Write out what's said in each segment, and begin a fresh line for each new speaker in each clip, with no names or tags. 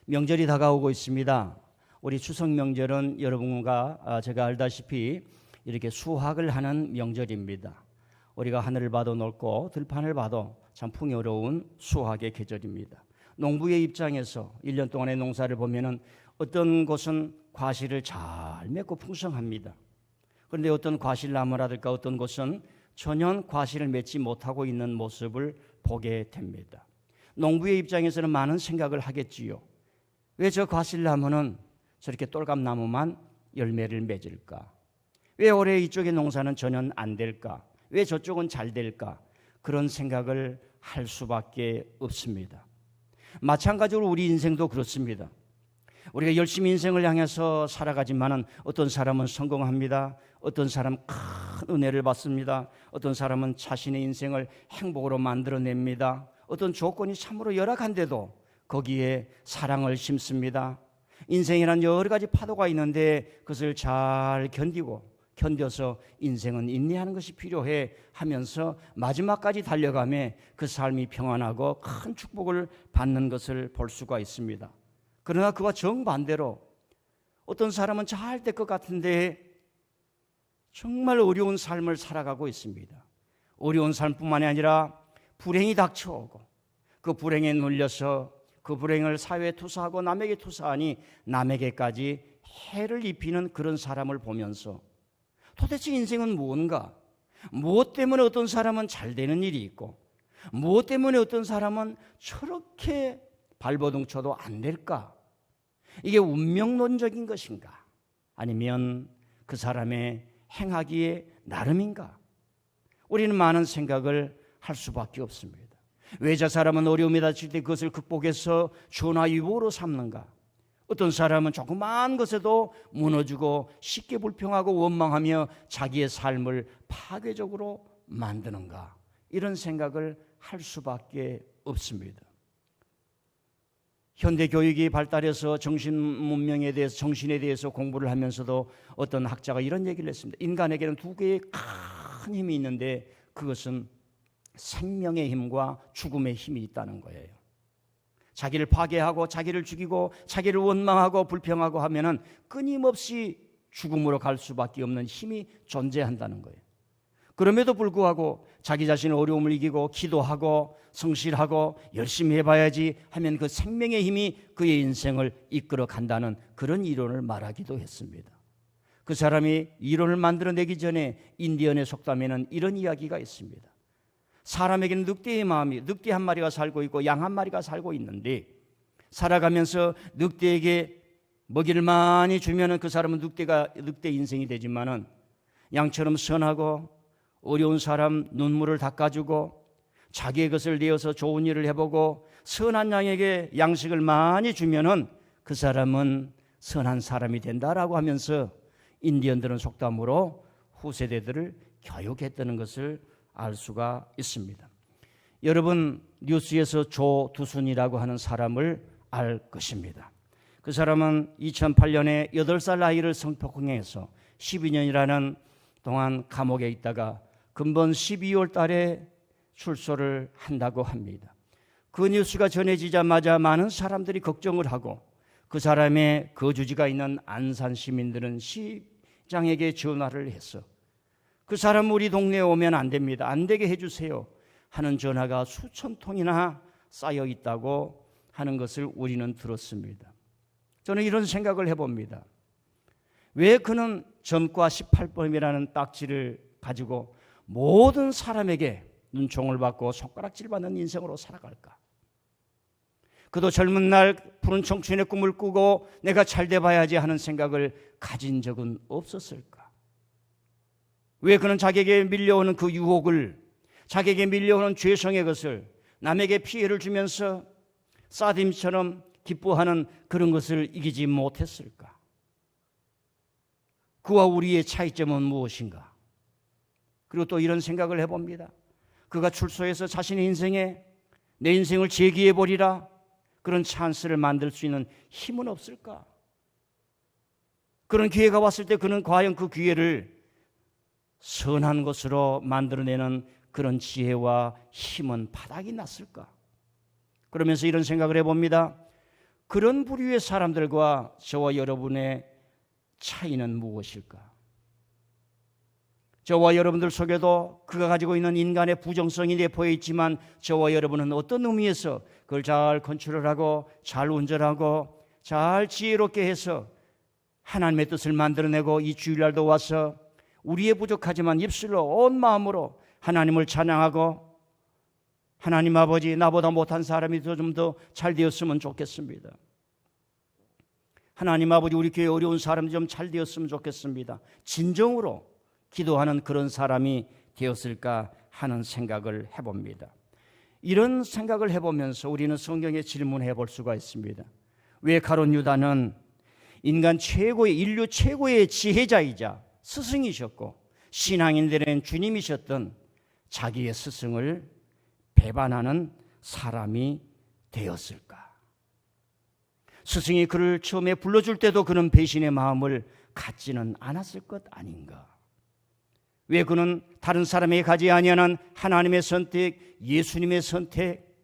명절이 다가오고 있습니다. 우리 추석 명절은 여러분과 제가 알다시피 이렇게 수확을 하는 명절입니다. 우리가 하늘을 봐도 넓고 들판을 봐도 참 풍요로운 수확의 계절입니다. 농부의 입장에서 1년 동안의 농사를 보면은 어떤 곳은 과실을 잘 맺고 풍성합니다. 그런데 어떤 과실나무라든가 어떤 곳은 전혀 과실을 맺지 못하고 있는 모습을 보게 됩니다. 농부의 입장에서는 많은 생각을 하겠지요. 왜 저 과실나무는 저렇게 똘감나무만 열매를 맺을까? 왜 올해 이쪽의 농사는 전혀 안 될까? 왜 저쪽은 잘 될까? 그런 생각을 할 수밖에 없습니다. 마찬가지로 우리 인생도 그렇습니다. 우리가 열심히 인생을 향해서 살아가지만은 어떤 사람은 성공합니다. 어떤 사람은 큰 은혜를 받습니다. 어떤 사람은 자신의 인생을 행복으로 만들어냅니다. 어떤 조건이 참으로 열악한데도 거기에 사랑을 심습니다. 인생이란 여러 가지 파도가 있는데 그것을 잘 견뎌서 인생은 인내하는 것이 필요해 하면서 마지막까지 달려가며 그 삶이 평안하고 큰 축복을 받는 것을 볼 수가 있습니다. 그러나 그와 정반대로 어떤 사람은 잘 될 것 같은데 정말 어려운 삶을 살아가고 있습니다. 어려운 삶뿐만이 아니라 불행이 닥쳐오고 그 불행에 눌려서 그 불행을 사회에 투사하고 남에게 투사하니 남에게까지 해를 입히는 그런 사람을 보면서 도대체 인생은 뭔가? 무엇 때문에 어떤 사람은 잘 되는 일이 있고 무엇 때문에 어떤 사람은 저렇게 발버둥 쳐도 안 될까? 이게 운명론적인 것인가? 아니면 그 사람의 행하기에 나름인가? 우리는 많은 생각을 할 수밖에 없습니다. 왜 저 사람은 어려움이 닥칠 때 그것을 극복해서 전화위복으로 삼는가? 어떤 사람은 조그마한 것에도 무너지고 쉽게 불평하고 원망하며 자기의 삶을 파괴적으로 만드는가? 이런 생각을 할 수밖에 없습니다. 현대 교육이 발달해서 정신에 대해서 공부를 하면서도 어떤 학자가 이런 얘기를 했습니다. 인간에게는 두 개의 큰 힘이 있는데 그것은 생명의 힘과 죽음의 힘이 있다는 거예요. 자기를 파괴하고 자기를 죽이고 자기를 원망하고 불평하고 하면은 끊임없이 죽음으로 갈 수밖에 없는 힘이 존재한다는 거예요. 그럼에도 불구하고 자기 자신의 어려움을 이기고 기도하고 성실하고 열심히 해봐야지 하면 그 생명의 힘이 그의 인생을 이끌어 간다는 그런 이론을 말하기도 했습니다. 그 사람이 이론을 만들어내기 전에 인디언의 속담에는 이런 이야기가 있습니다. 사람에게는 늑대 한 마리가 살고 있고 양 한 마리가 살고 있는데 살아가면서 늑대에게 먹이를 많이 주면은 그 사람은 늑대 인생이 되지만은 양처럼 선하고 어려운 사람 눈물을 닦아주고 자기의 것을 내어서 좋은 일을 해보고 선한 양에게 양식을 많이 주면은 그 사람은 선한 사람이 된다라고 하면서 인디언들은 속담으로 후세대들을 교육했다는 것을 알 수가 있습니다. 여러분 뉴스에서 조두순이라고 하는 사람을 알 것입니다. 그 사람은 2008년에 8살 아이를 성폭행해서 12년이라는 동안 감옥에 있다가 금번 12월 달에 출소를 한다고 합니다. 그 뉴스가 전해지자마자 많은 사람들이 걱정을 하고 그 사람의 거주지가 있는 안산 시민들은 시장에게 전화를 해서 그 사람 우리 동네에 오면 안 됩니다. 안 되게 해주세요 하는 전화가 수천 통이나 쌓여 있다고 하는 것을 우리는 들었습니다. 저는 이런 생각을 해봅니다. 왜 그는 전과 18범이라는 딱지를 가지고 모든 사람에게 눈총을 받고 손가락질 받는 인생으로 살아갈까? 그도 젊은 날 푸른 청춘의 꿈을 꾸고 내가 잘 돼봐야지 하는 생각을 가진 적은 없었을까? 왜 그는 자기에게 밀려오는 그 유혹을, 자기에게 밀려오는 죄성의 것을 남에게 피해를 주면서 사딤처럼 기뻐하는 그런 것을 이기지 못했을까? 그와 우리의 차이점은 무엇인가? 그리고 또 이런 생각을 해봅니다. 그가 출소해서 자신의 인생에 내 인생을 재기해버리라 그런 찬스를 만들 수 있는 힘은 없을까? 그런 기회가 왔을 때 그는 과연 그 기회를 선한 것으로 만들어내는 그런 지혜와 힘은 바닥이 났을까? 그러면서 이런 생각을 해봅니다. 그런 부류의 사람들과 저와 여러분의 차이는 무엇일까? 저와 여러분들 속에도 그가 가지고 있는 인간의 부정성이 내포해 있지만 저와 여러분은 어떤 의미에서 그걸 잘 컨트롤하고 잘 운전하고 잘 지혜롭게 해서 하나님의 뜻을 만들어내고 이 주일날도 와서 우리의 부족하지만 입술로 온 마음으로 하나님을 찬양하고 하나님 아버지, 나보다 못한 사람이 좀 더 잘 되었으면 좋겠습니다. 하나님 아버지, 우리 교회 어려운 사람이 좀 잘 되었으면 좋겠습니다. 진정으로 기도하는 그런 사람이 되었을까 하는 생각을 해봅니다. 이런 생각을 해보면서 우리는 성경에 질문해 볼 수가 있습니다. 왜 가룟 유다는 인간 최고의, 인류 최고의 지혜자이자 스승이셨고 신앙인들은 주님이셨던 자기의 스승을 배반하는 사람이 되었을까? 스승이 그를 처음에 불러줄 때도 그는 배신의 마음을 갖지는 않았을 것 아닌가? 왜 그는 다른 사람에게 가지 아니하는 하나님의 선택, 예수님의 선택,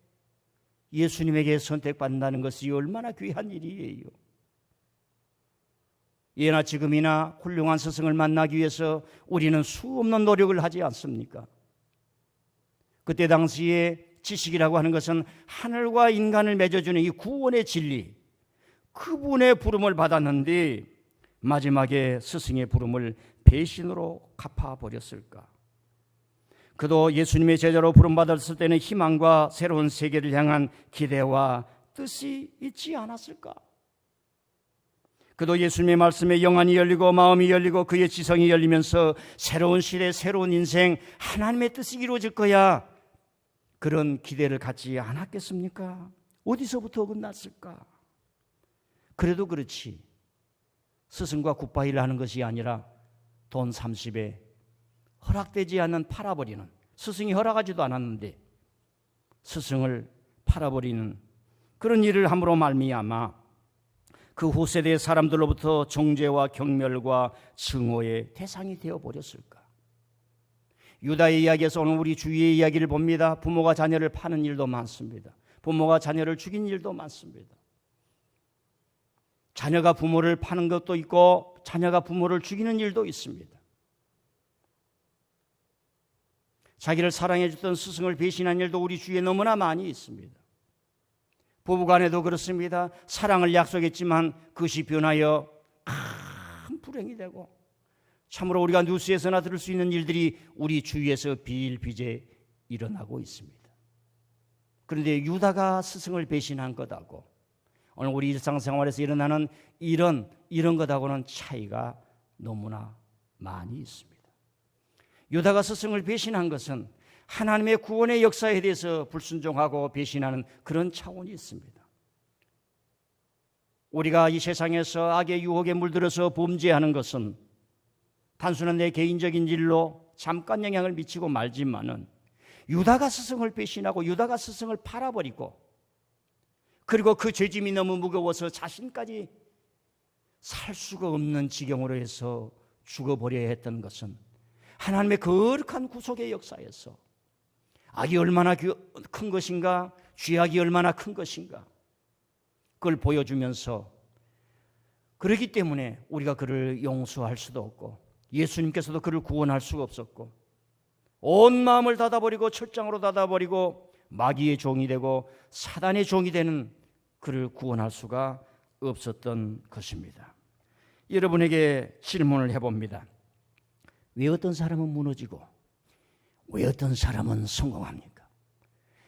예수님에게 선택받는다는 것이 얼마나 귀한 일이에요. 예나 지금이나 훌륭한 스승을 만나기 위해서 우리는 수없는 노력을 하지 않습니까? 그때 당시에 지식이라고 하는 것은 하늘과 인간을 맺어주는 이 구원의 진리, 그분의 부름을 받았는데 마지막에 스승의 부름을 배신으로 갚아버렸을까? 그도 예수님의 제자로 부름받았을 때는 희망과 새로운 세계를 향한 기대와 뜻이 있지 않았을까? 그도 예수님의 말씀에 영안이 열리고 마음이 열리고 그의 지성이 열리면서 새로운 시대, 새로운 인생, 하나님의 뜻이 이루어질 거야, 그런 기대를 갖지 않았겠습니까? 어디서부터 어긋났을까? 그래도 그렇지, 스승과 굿바이를 하는 것이 아니라 돈 30에 허락되지 않는 팔아버리는, 스승이 허락하지도 않았는데 스승을 팔아버리는 그런 일을 함으로 말미암아 그 후세대의 사람들로부터 정죄와 경멸과 증오의 대상이 되어버렸을까? 유다의 이야기에서 오늘 우리 주위의 이야기를 봅니다. 부모가 자녀를 파는 일도 많습니다. 부모가 자녀를 죽인 일도 많습니다. 자녀가 부모를 파는 것도 있고 자녀가 부모를 죽이는 일도 있습니다. 자기를 사랑해 줬던 스승을 배신한 일도 우리 주위에 너무나 많이 있습니다. 부부간에도 그렇습니다. 사랑을 약속했지만 그것이 변하여 큰 불행이 되고, 참으로 우리가 뉴스에서나 들을 수 있는 일들이 우리 주위에서 비일비재 일어나고 있습니다. 그런데 유다가 스승을 배신한 것하고 오늘 우리 일상생활에서 일어나는 이런 것하고는 차이가 너무나 많이 있습니다. 유다가 스승을 배신한 것은 하나님의 구원의 역사에 대해서 불순종하고 배신하는 그런 차원이 있습니다. 우리가 이 세상에서 악의 유혹에 물들어서 범죄하는 것은 단순한 내 개인적인 일로 잠깐 영향을 미치고 말지만은 유다가 스승을 배신하고 유다가 스승을 팔아버리고 그리고 그 죄짐이 너무 무거워서 자신까지 살 수가 없는 지경으로 해서 죽어버려야 했던 것은 하나님의 거룩한 구속의 역사에서 악이 얼마나 큰 것인가, 죄악이 얼마나 큰 것인가, 그걸 보여주면서, 그렇기 때문에 우리가 그를 용서할 수도 없고 예수님께서도 그를 구원할 수가 없었고 온 마음을 닫아버리고 철장으로 닫아버리고 마귀의 종이 되고 사단의 종이 되는 그를 구원할 수가 없었던 것입니다. 여러분에게 질문을 해봅니다. 왜 어떤 사람은 무너지고 왜 어떤 사람은 성공합니까?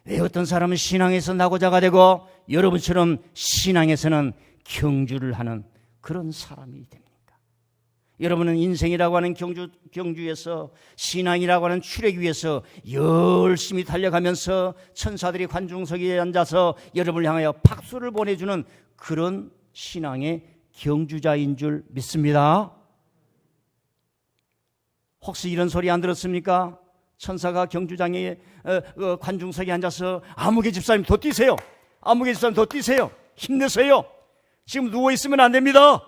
왜 어떤 사람은 신앙에서 낙오자가 되고 여러분처럼 신앙에서는 경주를 하는 그런 사람이 됩니까? 여러분은 인생이라고 하는 경주에서, 신앙이라고 하는 출애기 위해서 열심히 달려가면서 천사들이 관중석에 앉아서 여러분을 향하여 박수를 보내주는 그런 신앙의 경주자인 줄 믿습니다. 혹시 이런 소리 안 들었습니까? 천사가 경주장에 관중석에 앉아서 아무개 집사님 더 뛰세요. 아무개 집사님 더 뛰세요. 힘내세요. 지금 누워있으면 안 됩니다.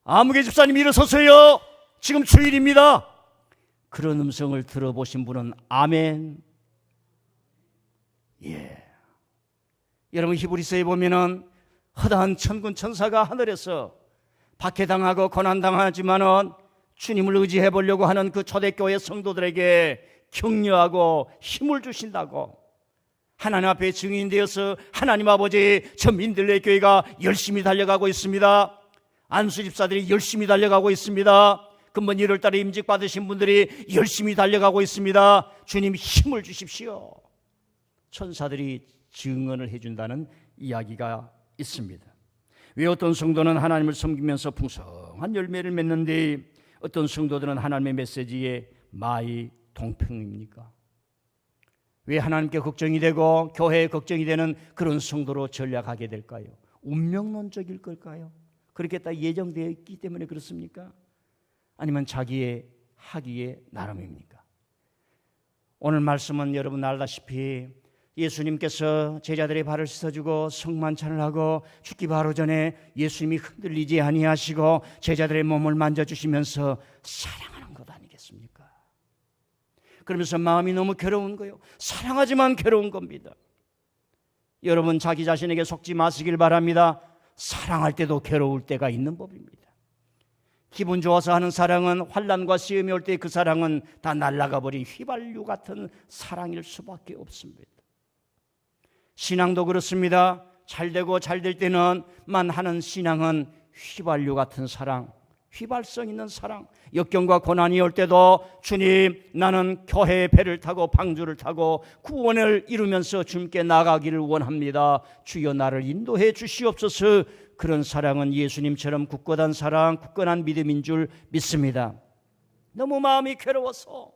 아무개 집사님 일어서세요. 지금 주일입니다. 그런 음성을 들어보신 분은 아멘. 예. 여러분 히브리서에 보면은 허다한 천군 천사가 하늘에서 박해당하고 고난당하지만은 주님을 의지해 보려고 하는 그 초대교회 성도들에게 격려하고 힘을 주신다고, 하나님 앞에 증인되어서 하나님 아버지, 저 민들레 교회가 열심히 달려가고 있습니다. 안수 집사들이 열심히 달려가고 있습니다. 금번 1월 달에 임직 받으신 분들이 열심히 달려가고 있습니다. 주님 힘을 주십시오. 천사들이 증언을 해준다는 이야기가 있습니다. 왜 어떤 성도는 하나님을 섬기면서 풍성한 열매를 맺는데 어떤 성도들은 하나님의 메시지에 마이 동평입니까? 왜 하나님께 걱정이 되고 교회에 걱정이 되는 그런 성도로 전락하게 될까요? 운명론적일 걸까요? 그렇게 다 예정되어 있기 때문에 그렇습니까? 아니면 자기의 학위의 나름입니까? 오늘 말씀은 여러분 알다시피 예수님께서 제자들의 발을 씻어주고 성만찬을 하고 죽기 바로 전에 예수님이 흔들리지 아니하시고 제자들의 몸을 만져주시면서 사랑하는 것 아니겠습니까? 그러면서 마음이 너무 괴로운 거예요. 사랑하지만 괴로운 겁니다. 여러분 자기 자신에게 속지 마시길 바랍니다. 사랑할 때도 괴로울 때가 있는 법입니다. 기분 좋아서 하는 사랑은 환난과 시험이 올 때 그 사랑은 다 날아가 버린 휘발유 같은 사랑일 수밖에 없습니다. 신앙도 그렇습니다. 잘되고 잘될 때는만 하는 신앙은 휘발유 같은 사랑, 휘발성 있는 사랑. 역경과 고난이 올 때도 주님, 나는 교회의 배를 타고 방주를 타고 구원을 이루면서 주님께 나가기를 원합니다. 주여 나를 인도해 주시옵소서. 그런 사랑은 예수님처럼 굳건한 사랑, 굳건한 믿음인 줄 믿습니다. 너무 마음이 괴로워서,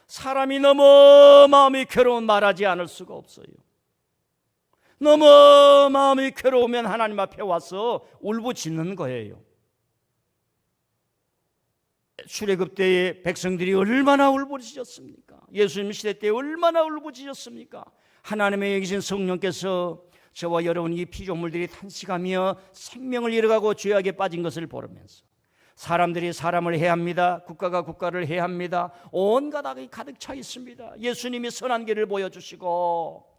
사람이 너무 마음이 괴로운 말하지 않을 수가 없어요. 너무 마음이 괴로우면 하나님 앞에 와서 울부짖는 거예요. 출애굽 때에 백성들이 얼마나 울부짖었습니까? 예수님 시대 때 얼마나 울부짖었습니까? 하나님의 계신 성령께서 저와 여러분 이 피조물들이 탄식하며 생명을 잃어가고 죄악에 빠진 것을 보면서 사람들이 사람을 해합니다. 국가가 국가를 해합니다. 온갖 악이 가득 차 있습니다. 예수님이 선한 길을 보여주시고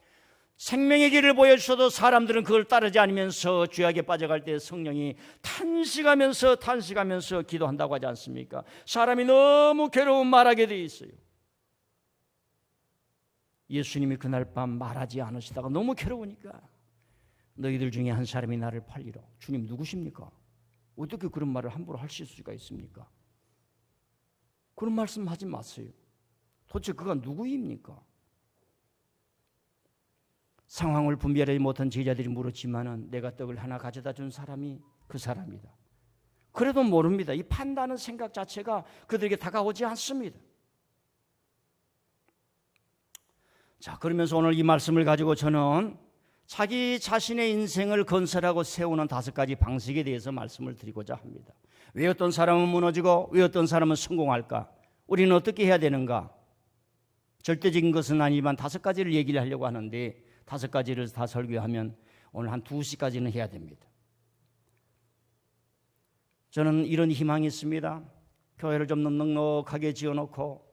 생명의 길을 보여주셔도 사람들은 그걸 따르지 않으면서 죄악에 빠져갈 때 성령이 탄식하면서 기도한다고 하지 않습니까? 사람이 너무 괴로운 말하게 돼 있어요. 예수님이 그날 밤 말하지 않으시다가 너무 괴로우니까 너희들 중에 한 사람이 나를 팔리라. 주님 누구십니까? 어떻게 그런 말을 함부로 하실 수가 있습니까? 그런 말씀 하지 마세요. 도대체 그가 누구입니까? 상황을 분별하지 못한 제자들이 물었지만은 내가 떡을 하나 가져다 준 사람이 그 사람이다. 그래도 모릅니다. 이 판단하는 생각 자체가 그들에게 다가오지 않습니다. 자, 그러면서 오늘 이 말씀을 가지고 저는 자기 자신의 인생을 건설하고 세우는 5가지 방식에 대해서 말씀을 드리고자 합니다. 왜 어떤 사람은 무너지고 왜 어떤 사람은 성공할까? 우리는 어떻게 해야 되는가? 절대적인 것은 아니지만 5가지를 얘기를 하려고 하는데 5가지를 다 설교하면 오늘 한 2시까지는 해야 됩니다. 저는 이런 희망이 있습니다. 교회를 좀 넉넉하게 지어놓고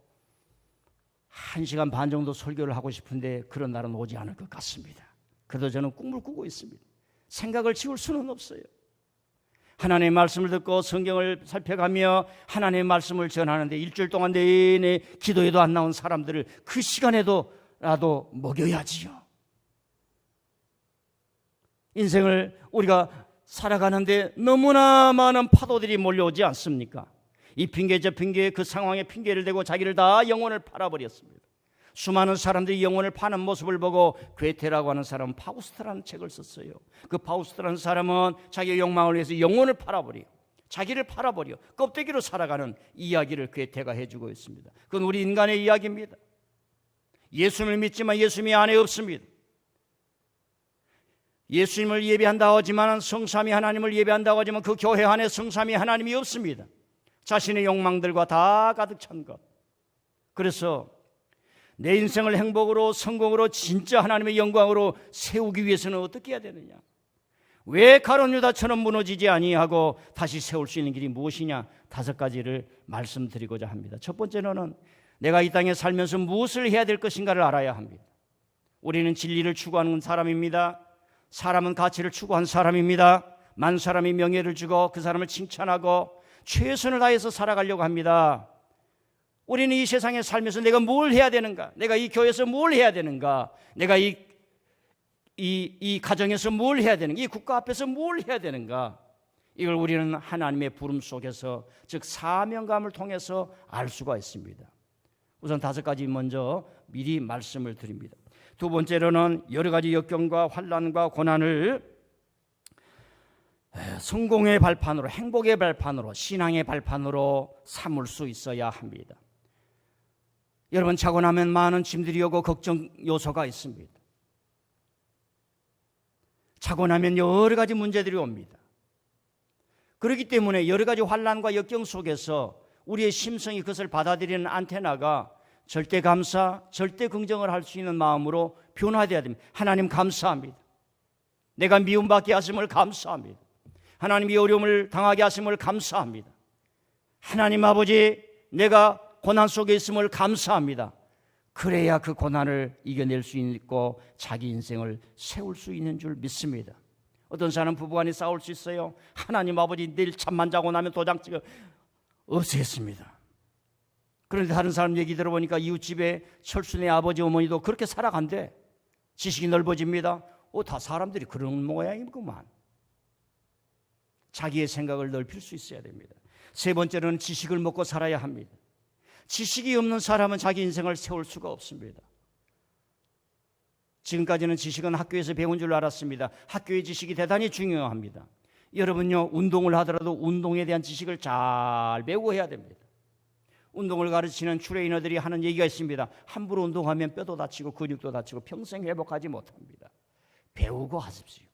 1시간 반 정도 설교를 하고 싶은데 그런 날은 오지 않을 것 같습니다. 그래도 저는 꿈을 꾸고 있습니다. 생각을 지울 수는 없어요. 하나님의 말씀을 듣고 성경을 살펴가며 하나님의 말씀을 전하는데 일주일 동안 내내 기도에도 안 나온 사람들을 그 시간에도라도 먹여야지요. 인생을 우리가 살아가는데 너무나 많은 파도들이 몰려오지 않습니까? 이 핑계 저 핑계 그 상황에 핑계를 대고 자기를 다 영혼을 팔아버렸습니다. 수많은 사람들이 영혼을 파는 모습을 보고 괴테라고 하는 사람은 파우스트라는 책을 썼어요. 그 파우스트라는 사람은 자기의 욕망을 위해서 영혼을 팔아버려, 자기를 팔아버려 껍데기로 살아가는 이야기를 괴테가 해주고 있습니다. 그건 우리 인간의 이야기입니다. 예수님을 믿지만 예수님이 안에 없습니다. 예수님을 예배한다고 하지만 성삼위 하나님을 예배한다고 하지만 그 교회 안에 성삼위 하나님이 없습니다. 자신의 욕망들과 다 가득 찬 것. 그래서 내 인생을 행복으로 성공으로 진짜 하나님의 영광으로 세우기 위해서는 어떻게 해야 되느냐? 왜 가룟 유다처럼 무너지지 아니하고 다시 세울 수 있는 길이 무엇이냐? 5가지를 말씀드리고자 합니다. 첫 번째로는 내가 이 땅에 살면서 무엇을 해야 될 것인가를 알아야 합니다. 우리는 진리를 추구하는 사람입니다. 사람은 가치를 추구한 사람입니다. 많은 사람이 명예를 주고 그 사람을 칭찬하고 최선을 다해서 살아가려고 합니다. 우리는 이 세상에 살면서 내가 뭘 해야 되는가? 내가 이 교회에서 뭘 해야 되는가? 내가 이 가정에서 뭘 해야 되는가? 이 국가 앞에서 뭘 해야 되는가? 이걸 우리는 하나님의 부름 속에서, 즉 사명감을 통해서 알 수가 있습니다. 우선 5가지 먼저 미리 말씀을 드립니다. 두 번째로는 여러 가지 역경과 환난과 고난을 성공의 발판으로, 행복의 발판으로, 신앙의 발판으로 삼을 수 있어야 합니다. 여러분, 자고 나면 많은 짐들이 오고 걱정 요소가 있습니다. 자고 나면 여러 가지 문제들이 옵니다. 그렇기 때문에 여러 가지 환난과 역경 속에서 우리의 심성이 그것을 받아들이는 안테나가 절대 감사, 절대 긍정을 할 수 있는 마음으로 변화되어야 됩니다. 하나님 감사합니다. 내가 미움받게 하심을 감사합니다. 하나님이 어려움을 당하게 하심을 감사합니다. 하나님 아버지, 내가 고난 속에 있음을 감사합니다. 그래야 그 고난을 이겨낼 수 있고 자기 인생을 세울 수 있는 줄 믿습니다. 어떤 사람 부부간에 싸울 수 있어요. 하나님 아버지, 내일 잠만 자고 나면 도장 찍어 없애겠습니다. 그런데 다른 사람 얘기 들어보니까 이웃집에 철순의 아버지 어머니도 그렇게 살아간대. 지식이 넓어집니다. 다 사람들이 그런 모양이구만. 자기의 생각을 넓힐 수 있어야 됩니다. 세 번째로는 지식을 먹고 살아야 합니다. 지식이 없는 사람은 자기 인생을 세울 수가 없습니다. 지금까지는 지식은 학교에서 배운 줄 알았습니다. 학교의 지식이 대단히 중요합니다. 여러분요, 운동을 하더라도 운동에 대한 지식을 잘 배우고 해야 됩니다. 운동을 가르치는 트레이너들이 하는 얘기가 있습니다. 함부로 운동하면 뼈도 다치고 근육도 다치고 평생 회복하지 못합니다. 배우고 하십시오.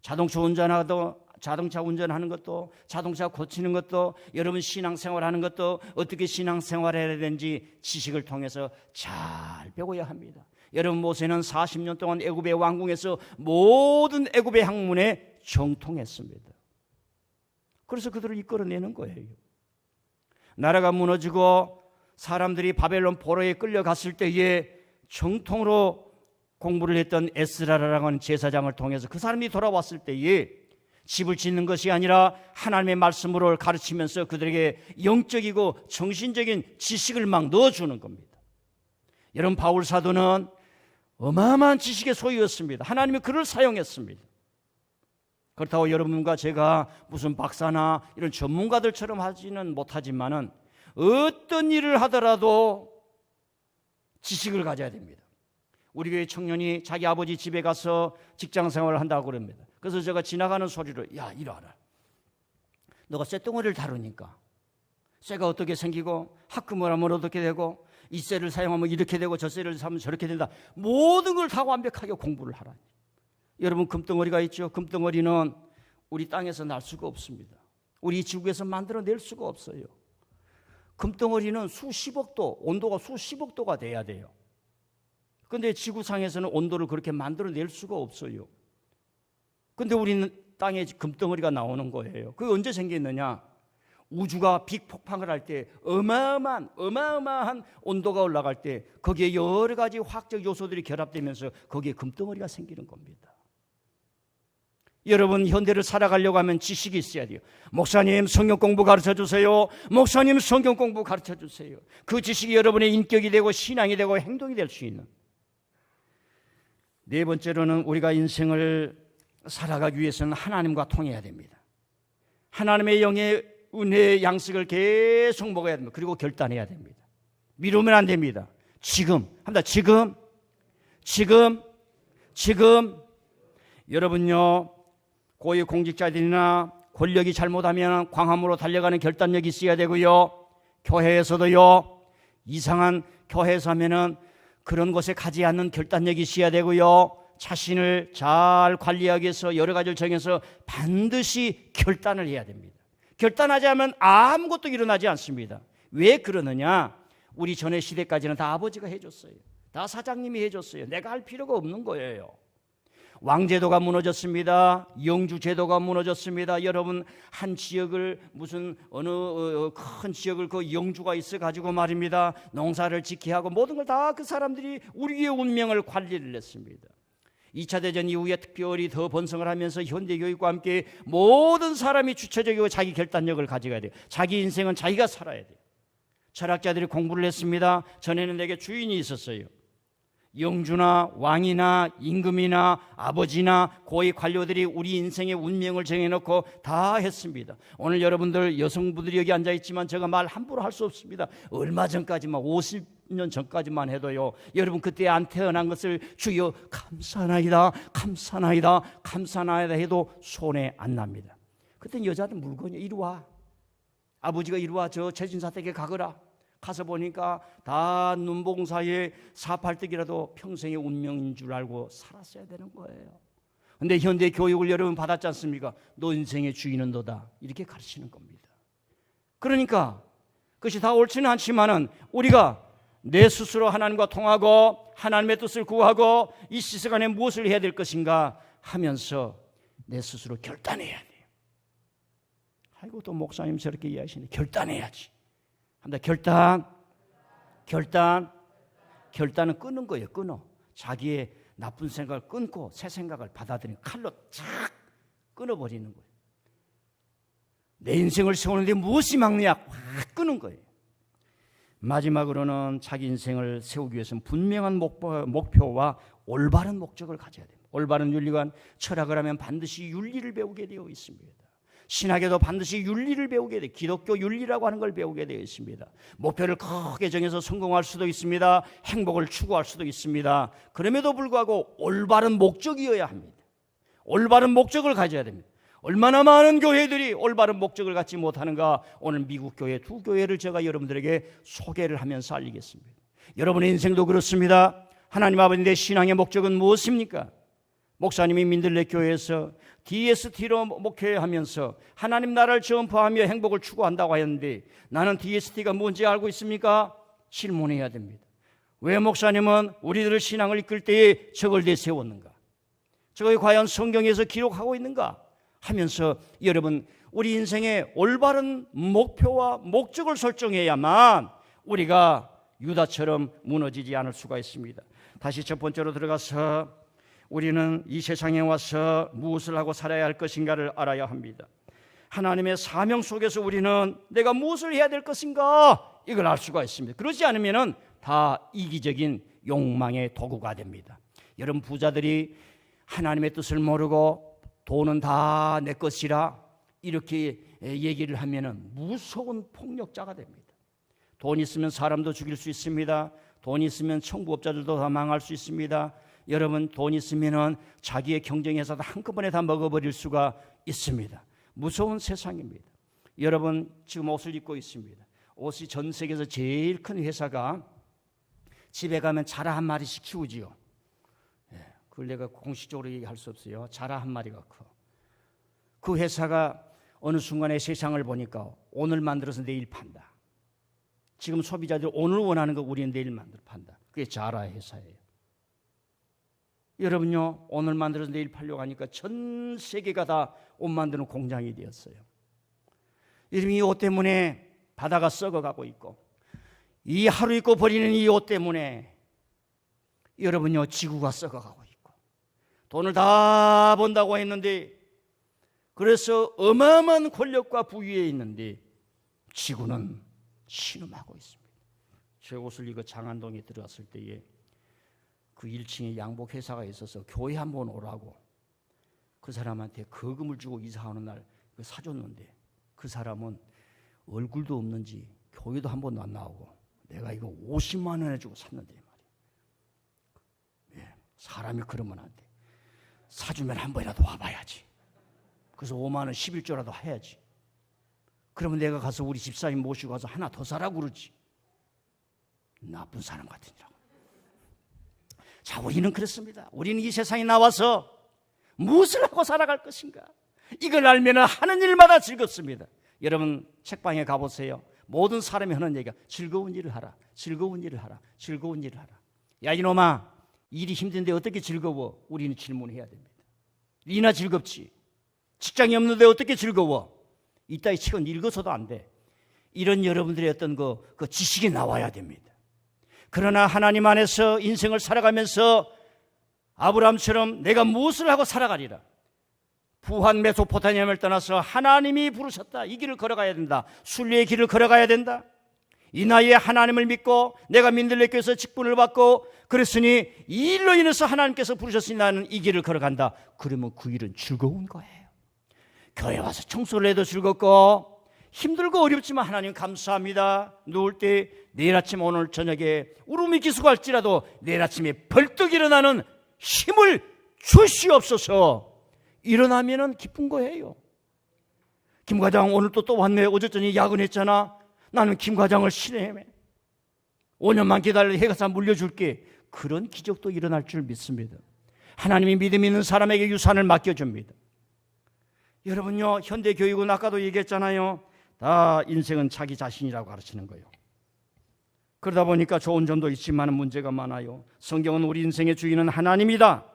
자동차 운전하는 것도, 자동차 고치는 것도, 여러분 신앙생활하는 것도 어떻게 신앙생활을 해야 되는지 지식을 통해서 잘 배워야 합니다. 여러분, 모세는 40년 동안 애굽의 왕궁에서 모든 애굽의 학문에 정통했습니다. 그래서 그들을 이끌어내는 거예요. 나라가 무너지고 사람들이 바벨론 포로에 끌려갔을 때에 정통으로 공부를 했던 에스라라고 하는 제사장을 통해서 그 사람이 돌아왔을 때에 집을 짓는 것이 아니라 하나님의 말씀으로 가르치면서 그들에게 영적이고 정신적인 지식을 막 넣어주는 겁니다. 여러분, 바울 사도는 어마어마한 지식의 소유였습니다. 하나님이 그를 사용했습니다. 그렇다고 여러분과 제가 무슨 박사나 이런 전문가들처럼 하지는 못하지만은 어떤 일을 하더라도 지식을 가져야 됩니다. 우리 교회 청년이 자기 아버지 집에 가서 직장 생활을 한다고 그럽니다. 그래서 제가 지나가는 소리로, 야, 이리 와라. 너가 쇳덩어리를 다루니까 쇠가 어떻게 생기고 합금을 하면 어떻게 되고 이 쇠를 사용하면 이렇게 되고 저 쇠를 사면 저렇게 된다. 모든 걸 다 완벽하게 공부를 하라. 여러분, 금덩어리가 있죠. 금덩어리는 우리 땅에서 날 수가 없습니다. 우리 지구에서 만들어낼 수가 없어요. 금덩어리는 수십억 도, 온도가 수십억 도가 돼야 돼요. 그런데 지구상에서는 온도를 그렇게 만들어낼 수가 없어요. 그런데 우리는 땅에 금덩어리가 나오는 거예요. 그게 언제 생겼느냐? 우주가 빅폭풍을 할 때 어마어마한 온도가 올라갈 때 거기에 여러 가지 화학적 요소들이 결합되면서 거기에 금덩어리가 생기는 겁니다. 여러분, 현대를 살아가려고 하면 지식이 있어야 돼요. 목사님, 성경 공부 가르쳐주세요. 목사님, 성경 공부 가르쳐주세요. 그 지식이 여러분의 인격이 되고 신앙이 되고 행동이 될 수 있는. 네 번째로는 우리가 인생을 살아가기 위해서는 하나님과 통해야 됩니다. 하나님의 영의 은혜의 양식을 계속 먹어야 됩니다. 그리고 결단해야 됩니다. 미루면 안 됩니다. 지금 합니다. 지금 여러분요, 고위 공직자들이나 권력이 잘못하면 광화문으로 달려가는 결단력이 있어야 되고요. 교회에서도요, 이상한 교회에서 하면은 그런 곳에 가지 않는 결단력이 있어야 되고요. 자신을 잘 관리하기 위해서 여러 가지를 정해서 반드시 결단을 해야 됩니다. 결단하지 않으면 아무것도 일어나지 않습니다. 왜 그러느냐? 우리 전의 시대까지는 다 아버지가 해줬어요. 다 사장님이 해줬어요. 내가 할 필요가 없는 거예요. 왕제도가 무너졌습니다. 영주제도가 무너졌습니다. 여러분, 한 지역을 무슨 어느 큰 지역을 그 영주가 있어 가지고 말입니다. 농사를 지키게 하고 모든 걸 다 그 사람들이 우리의 운명을 관리를 했습니다. 2차 대전 이후에 특별히 더 번성을 하면서 현대교육과 함께 모든 사람이 주체적이고 자기 결단력을 가져가야 돼요. 자기 인생은 자기가 살아야 돼요. 철학자들이 공부를 했습니다. 전에는 내게 주인이 있었어요. 영주나 왕이나 임금이나 아버지나 고위 관료들이 우리 인생의 운명을 정해놓고 다 했습니다. 오늘 여러분들 여성분들이 여기 앉아있지만 제가 말 함부로 할 수 없습니다. 얼마 전까지만 50년 전까지만 해도요, 여러분 그때 안 태어난 것을 주여 감사나이다 감사나이다 감사나이다 해도 손에 안 납니다. 그때 여자들 물건이 이리 와, 아버지가 이리 와, 저 최진사 댁에 가거라. 가서 보니까 다 눈봉 사이에 사팔뜨기라도 평생의 운명인 줄 알고 살았어야 되는 거예요. 그런데 현대 교육을 여러분 받았지 않습니까? 너 인생의 주인은 너다, 이렇게 가르치는 겁니다. 그러니까 그것이 다 옳지는 않지만은 우리가 내 스스로 하나님과 통하고 하나님의 뜻을 구하고 이 시간에 무엇을 해야 될 것인가 하면서 내 스스로 결단해야 돼요. 아이고, 또 목사님 저렇게 이해하시네. 결단해야지. 한다. 결단은 끊는 거예요. 끊어. 자기의 나쁜 생각을 끊고 새 생각을 받아들이는, 칼로 착 끊어버리는 거예요. 내 인생을 세우는데 무엇이 막느냐, 확 끊는 거예요. 마지막으로는 자기 인생을 세우기 위해서는 분명한 목표와 올바른 목적을 가져야 됩니다. 올바른 윤리관, 철학을 하면 반드시 윤리를 배우게 되어 있습니다. 신학에도 반드시 윤리를 배우게 돼요. 기독교 윤리라고 하는 걸 배우게 되어 있습니다. 목표를 크게 정해서 성공할 수도 있습니다. 행복을 추구할 수도 있습니다. 그럼에도 불구하고 올바른 목적이어야 합니다. 올바른 목적을 가져야 됩니다. 얼마나 많은 교회들이 올바른 목적을 갖지 못하는가. 오늘 미국 교회 두 교회를 제가 여러분들에게 소개를 하면서 알리겠습니다. 여러분의 인생도 그렇습니다. 하나님 아버지, 내 신앙의 목적은 무엇입니까? 목사님이 민들레 교회에서 DST로 목회하면서 하나님 나라를 전파하며 행복을 추구한다고 하였는데 나는 DST가 뭔지 알고 있습니까? 질문해야 됩니다. 왜 목사님은 우리들의 신앙을 이끌 때에 저걸 내세웠는가? 저걸 과연 성경에서 기록하고 있는가? 하면서 여러분, 우리 인생의 올바른 목표와 목적을 설정해야만 우리가 유다처럼 무너지지 않을 수가 있습니다. 다시 첫 번째로 들어가서 우리는 이 세상에 와서 무엇을 하고 살아야 할 것인가를 알아야 합니다. 하나님의 사명 속에서 우리는 내가 무엇을 해야 될 것인가, 이걸 알 수가 있습니다. 그러지 않으면 다 이기적인 욕망의 도구가 됩니다. 여러분, 부자들이 하나님의 뜻을 모르고 돈은 다 내 것이라 이렇게 얘기를 하면 무서운 폭력자가 됩니다. 돈 있으면 사람도 죽일 수 있습니다. 돈 있으면 청부업자들도 다 망할 수 있습니다. 여러분, 돈 있으면 자기의 경쟁회사도 한꺼번에 다 먹어버릴 수가 있습니다. 무서운 세상입니다. 여러분, 지금 옷을 입고 있습니다. 옷이 전 세계에서 제일 큰 회사가 집에 가면 자라 한 마리씩 키우지요. 그걸 내가 공식적으로 얘기할 수 없어요. 자라 한 마리가 커. 그 회사가 어느 순간에 세상을 보니까 오늘 만들어서 내일 판다. 지금 소비자들이 오늘 원하는 거 우리는 내일 만들어 판다. 그게 자라 회사예요. 여러분요, 오늘 만들어서 내일 팔려고 하니까 전 세계가 다 옷 만드는 공장이 되었어요. 여러분, 이 옷 때문에 바다가 썩어가고 있고, 이 하루 입고 버리는 이 옷 때문에 여러분요, 지구가 썩어가고 있고, 돈을 다 번다고 했는데, 그래서 어마어마한 권력과 부위에 있는데 지구는 신음하고 있습니다. 제 옷을 입고 장안동에 들어갔을 때에 그 1층에 양복 회사가 있어서 교회 한번 오라고 그 사람한테 거금을 주고 이사하는 날 사줬는데, 그 사람은 얼굴도 없는지 교회도 한 번도 안 나오고 내가 이거 50만 원에 주고 샀는데 말이야. 사람이 그러면 안 돼. 사주면 한 번이라도 와봐야지. 그래서 5만 원 11조라도 해야지. 그러면 내가 가서 우리 집사님 모시고 가서 하나 더 사라고 그러지. 나쁜 사람 같으니라고. 자, 우리는 그렇습니다. 우리는 이 세상에 나와서 무엇을 하고 살아갈 것인가, 이걸 알면 하는 일마다 즐겁습니다. 여러분, 책방에 가보세요. 모든 사람이 하는 얘기가 즐거운 일을 하라, 즐거운 일을 하라, 즐거운 일을 하라. 야, 이놈아, 일이 힘든데 어떻게 즐거워? 우리는 질문해야 됩니다. 니나 즐겁지? 직장이 없는데 어떻게 즐거워? 이따위 책은 읽어서도 안 돼. 이런 여러분들의 어떤 그 지식이 나와야 됩니다. 그러나 하나님 안에서 인생을 살아가면서 아브라함처럼 내가 무엇을 하고 살아가리라. 부한 메소포타미아를 떠나서 하나님이 부르셨다. 이 길을 걸어가야 된다. 순리의 길을 걸어가야 된다. 이 나이에 하나님을 믿고 내가 민들레교에서 직분을 받고 그랬으니 이 일로 인해서 하나님께서 부르셨으니 나는 이 길을 걸어간다. 그러면 그 일은 즐거운 거예요. 교회 와서 청소를 해도 즐겁고 힘들고 어렵지만 하나님 감사합니다. 누울 때 내일 아침 오늘 저녁에 울음이 기수할지라도 내일 아침에 벌떡 일어나는 힘을 주시옵소서. 일어나면은 기쁜 거예요. 김 과장 오늘 또 왔네. 어제 저녁에 야근했잖아. 나는 김 과장을 신뢰해. 5년만 기다려 해가 다 물려줄게. 그런 기적도 일어날 줄 믿습니다. 하나님이 믿음 있는 사람에게 유산을 맡겨줍니다. 여러분요, 현대 교육은 아까도 얘기했잖아요. 다 인생은 자기 자신이라고 가르치는 거예요. 그러다 보니까 좋은 점도 있지만 문제가 많아요. 성경은 우리 인생의 주인은 하나님이다.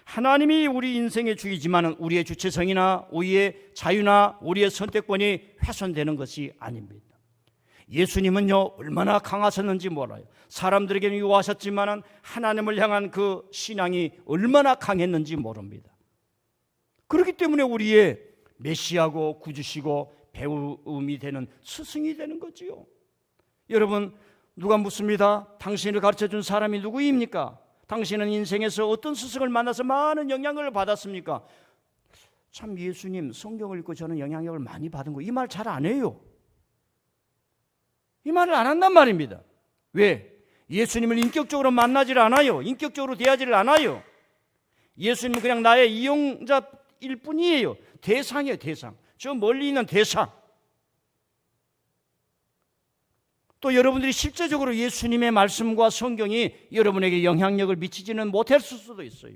하나님이 우리 인생의 주이지만 우리의 주체성이나 우리의 자유나 우리의 선택권이 훼손되는 것이 아닙니다. 예수님은요, 얼마나 강하셨는지 몰라요. 사람들에게는 유하셨지만 하나님을 향한 그 신앙이 얼마나 강했는지 모릅니다. 그렇기 때문에 우리의 메시아고 구주시고 배움이 되는 스승이 되는 거지요. 여러분, 누가 묻습니다. 당신을 가르쳐준 사람이 누구입니까? 당신은 인생에서 어떤 스승을 만나서 많은 영향을 받았습니까? 참 예수님, 성경을 읽고 저는 영향력을 많이 받은 거, 이 말 잘 안 해요. 이 말을 안 한단 말입니다. 왜? 예수님을 인격적으로 만나질 않아요. 인격적으로 대하지를 않아요. 예수님은 그냥 나의 이용자일 뿐이에요. 대상이에요, 대상. 저 멀리 있는 대상. 또 여러분들이 실제적으로 예수님의 말씀과 성경이 여러분에게 영향력을 미치지는 못했을 수도 있어요.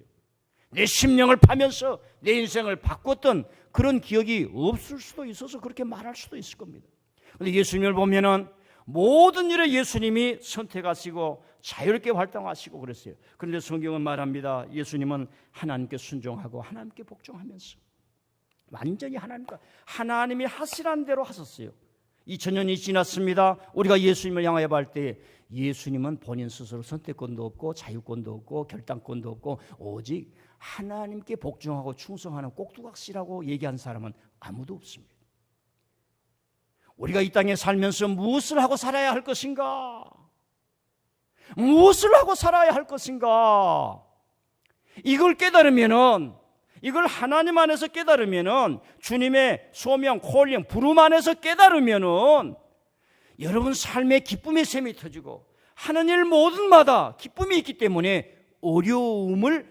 내 심령을 파면서 내 인생을 바꿨던 그런 기억이 없을 수도 있어서 그렇게 말할 수도 있을 겁니다. 그런데 예수님을 보면은 모든 일에 예수님이 선택하시고 자유롭게 활동하시고 그랬어요. 그런데 성경은 말합니다. 예수님은 하나님께 순종하고 하나님께 복종하면서 완전히 하나님이 하시라는 대로 하셨어요. 2000년이 지났습니다. 우리가 예수님을 향하여 볼 때 예수님은 본인 스스로 선택권도 없고 자유권도 없고 결단권도 없고 오직 하나님께 복종하고 충성하는 꼭두각시라고 얘기한 사람은 아무도 없습니다. 우리가 이 땅에 살면서 무엇을 하고 살아야 할 것인가? 무엇을 하고 살아야 할 것인가? 이걸 깨달으면은, 이걸 하나님 안에서 깨달으면은, 주님의 소명, 콜링, 부름 안에서 깨달으면은 여러분 삶의 기쁨의 샘이 터지고 하는 일 모든마다 기쁨이 있기 때문에 어려움을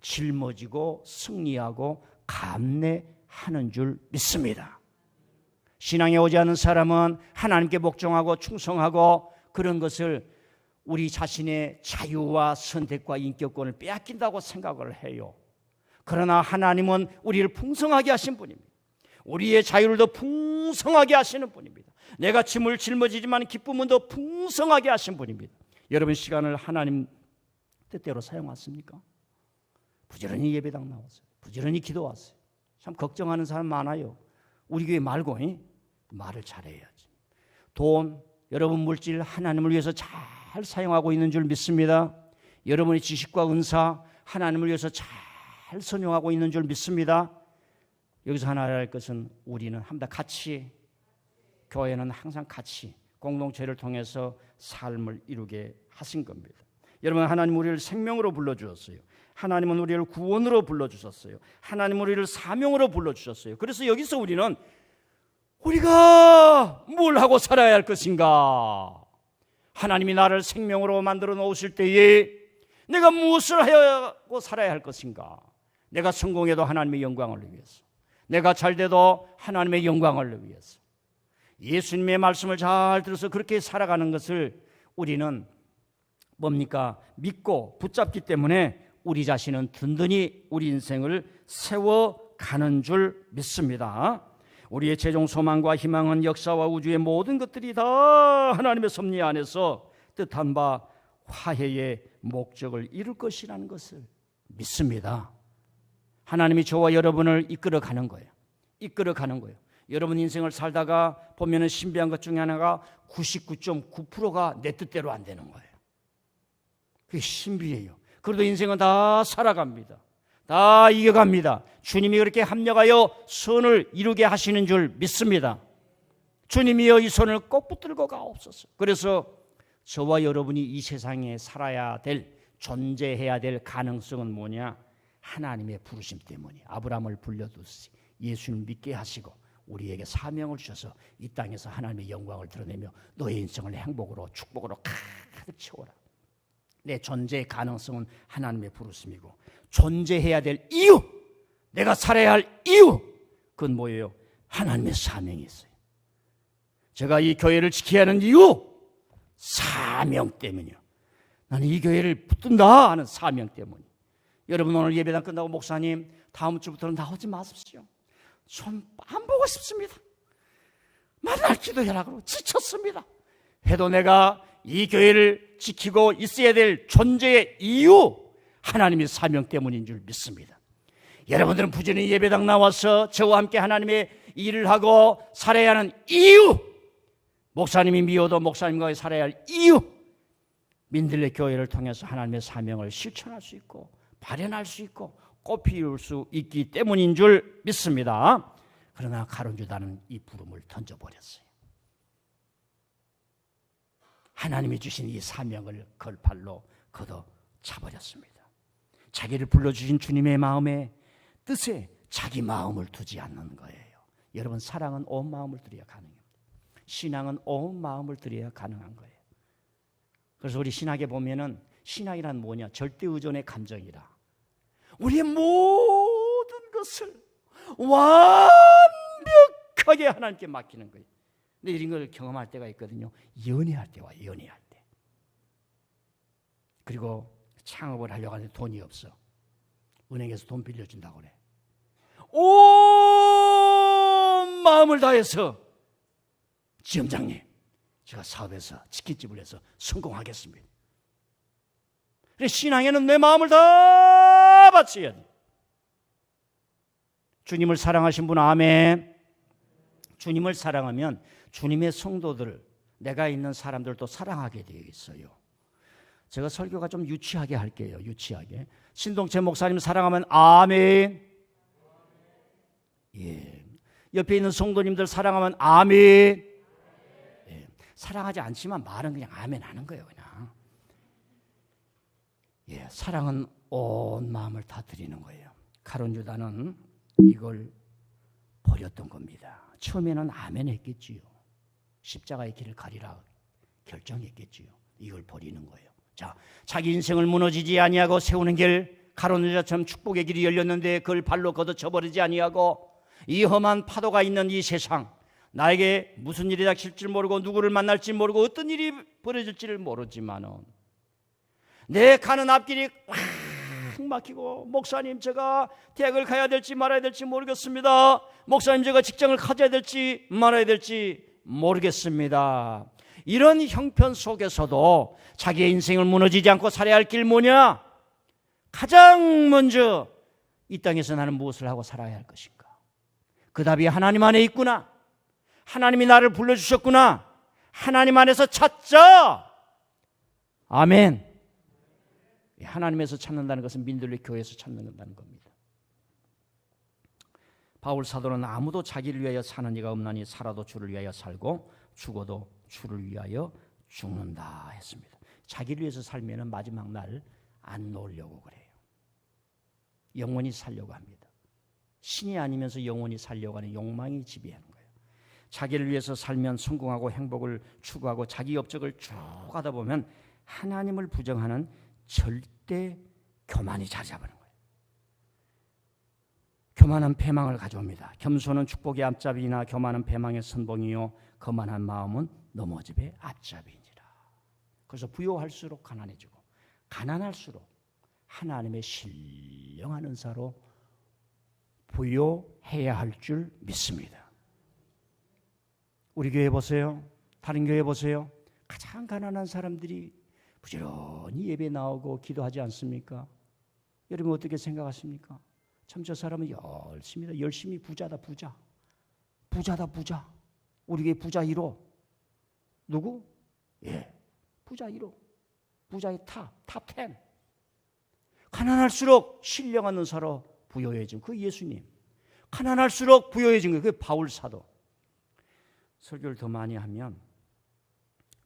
짊어지고 승리하고 감내하는 줄 믿습니다. 신앙에 오지 않은 사람은 하나님께 복종하고 충성하고 그런 것을 우리 자신의 자유와 선택과 인격권을 빼앗긴다고 생각을 해요. 그러나 하나님은 우리를 풍성하게 하신 분입니다. 우리의 자유를 더 풍성하게 하시는 분입니다. 내가 짐을 짊어지지만 기쁨은 더 풍성하게 하신 분입니다. 여러분 시간을 하나님 뜻대로 사용하십니까? 부지런히 예배당 나왔어요. 부지런히 기도왔어요. 참 걱정하는 사람 많아요. 우리 교회 말고 말을 잘해야지. 돈, 여러분 물질 하나님을 위해서 잘 사용하고 있는 줄 믿습니다. 여러분의 지식과 은사 하나님을 위해서 잘 선용하고 있는 줄 믿습니다. 여기서 하나 할 것은 우리는 한다 같이, 교회는 항상 같이 공동체를 통해서 삶을 이루게 하신 겁니다. 여러분, 하나님 우리를 생명으로 불러주셨어요. 하나님은 우리를 구원으로 불러주셨어요. 하나님은 우리를 사명으로 불러주셨어요. 그래서 여기서 우리는 우리가 뭘 하고 살아야 할 것인가? 하나님이 나를 생명으로 만들어 놓으실 때에 내가 무엇을 하고 살아야 할 것인가? 내가 성공해도 하나님의 영광을 위해서, 내가 잘돼도 하나님의 영광을 위해서, 예수님의 말씀을 잘 들어서 그렇게 살아가는 것을 우리는 뭡니까? 믿고 붙잡기 때문에 우리 자신은 든든히 우리 인생을 세워가는 줄 믿습니다. 우리의 최종 소망과 희망은 역사와 우주의 모든 것들이 다 하나님의 섭리 안에서 뜻한 바 화해의 목적을 이룰 것이라는 것을 믿습니다. 하나님이 저와 여러분을 이끌어가는 거예요. 이끌어가는 거예요. 여러분 인생을 살다가 보면은 신비한 것 중에 하나가 99.9%가 내 뜻대로 안 되는 거예요. 그게 신비해요. 그래도 인생은 다 살아갑니다. 다 이겨갑니다. 주님이 그렇게 합력하여 선을 이루게 하시는 줄 믿습니다. 주님이여 이 손을 꼭 붙들고 가옵소서. 그래서 저와 여러분이 이 세상에 살아야 될, 존재해야 될 가능성은 뭐냐? 하나님의 부르심 때문에 아브라함을 불러두시 예수를 믿게 하시고 우리에게 사명을 주셔서 이 땅에서 하나님의 영광을 드러내며 너의 인생을 행복으로 축복으로 가득 채워라. 내 존재의 가능성은 하나님의 부르심이고 존재해야 될 이유, 내가 살아야 할 이유, 그건 뭐예요? 하나님의 사명이 있어요. 제가 이 교회를 지켜야 하는 이유, 사명 때문이요. 나는 이 교회를 붙든다 하는 사명 때문이요. 여러분 오늘 예배당 끝나고 목사님 다음 주부터는 나오지 마십시오. 좀 안 보고 싶습니다. 만날 기도하라고 지쳤습니다. 해도 내가 이 교회를 지키고 있어야 될 존재의 이유, 하나님의 사명 때문인 줄 믿습니다. 여러분들은 부지런히 예배당 나와서 저와 함께 하나님의 일을 하고 살아야 하는 이유, 목사님이 미워도 목사님과 살아야 할 이유, 민들레 교회를 통해서 하나님의 사명을 실천할 수 있고 발현할 수 있고 꽃 피울 수 있기 때문인 줄 믿습니다. 그러나 가룟유다는 이 부름을 던져버렸어요. 하나님이 주신 이 사명을 걸팔로 걷어 차버렸습니다. 자기를 불러주신 주님의 마음에 뜻에 자기 마음을 두지 않는 거예요. 여러분 사랑은 온 마음을 들여야 가능합니다. 신앙은 온 마음을 들여야 가능한 거예요. 그래서 우리 신학에 보면은 신학이란 뭐냐? 절대 의존의 감정이라. 우리의 모든 것을 완벽하게 하나님께 맡기는 거예요. 근데 이런 걸 경험할 때가 있거든요. 연애할 때와 연애할 때. 그리고 창업을 하려고 하는데 돈이 없어. 은행에서 돈 빌려준다고 그래. 온 마음을 다해서 지점장님, 제가 사업에서 치킨집을 해서 성공하겠습니다. 그래, 신앙에는 내 마음을 다 바쳐야 돼. 주님을 사랑하신 분 아멘. 주님을 사랑하면 주님의 성도들, 내가 있는 사람들도 사랑하게 되어 있어요. 제가 설교가 좀 유치하게 할게요. 유치하게. 신동채 목사님 사랑하면 아멘. 예. 옆에 있는 성도님들 사랑하면 아멘. 예. 사랑하지 않지만 말은 그냥 아멘 하는 거예요. 그냥. 예. 사랑은 온 마음을 다 드리는 거예요. 가룟유다는 이걸 버렸던 겁니다. 처음에는 아멘 했겠지요. 십자가의 길을 가리라 결정했겠지요. 이걸 버리는 거예요. 자, 자기 인생을 무너지지 아니하고 세우는 길, 가룟유다처럼 축복의 길이 열렸는데 그걸 발로 걷어쳐버리지 아니하고 이 험한 파도가 있는 이 세상, 나에게 무슨 일이 닥칠지 모르고 누구를 만날지 모르고 어떤 일이 벌어질지를 모르지만은 내 가는 앞길이 꽉 막히고 목사님 제가 대학을 가야 될지 말아야 될지 모르겠습니다. 목사님 제가 직장을 가져야 될지 말아야 될지 모르겠습니다. 이런 형편 속에서도 자기의 인생을 무너지지 않고 살아야 할 길 뭐냐? 가장 먼저 이 땅에서 나는 무엇을 하고 살아야 할 것인가? 그 답이 하나님 안에 있구나. 하나님이 나를 불러주셨구나. 하나님 안에서 찾자. 아멘. 하나님에서 찾는다는 것은 민들레 교회에서 찾는다는 겁니다. 바울 사도는 아무도 자기를 위하여 사는 이가 없나니 살아도 주를 위하여 살고 죽어도 주를 위하여 죽는다 했습니다. 자기를 위해서 살면은 마지막 날 안 놓으려고 그래요. 영원히 살려고 합니다. 신이 아니면서 영원히 살려고 하는 욕망이 지배하는 거예요. 자기를 위해서 살면 성공하고 행복을 추구하고 자기 업적을 쭉 하다 보면 하나님을 부정하는 절대 교만이 자리 잡는 거예요. 교만은 패망을 가져옵니다. 겸손은 축복의 앞잡이나 교만은 패망의 선봉이요 거만한 마음은 넘어집의 앞잡이니라. 그래서 부요할수록 가난해지고 가난할수록 하나님의 신령한 은사로 부요해야 할 줄 믿습니다. 우리 교회 보세요. 다른 교회 보세요. 가장 가난한 사람들이 부지런히 예배 나오고 기도하지 않습니까? 여러분 어떻게 생각하십니까? 참 저 사람은 열심히 부자다 부자. 부자다 부자. 우리 교회 부자 1호. 누구? 예, 부자 1호. 부자의 탑 10. 가난할수록 신령한 은사로 부여해진 그 예수님. 가난할수록 부여해진 그 바울 사도. 설교를 더 많이 하면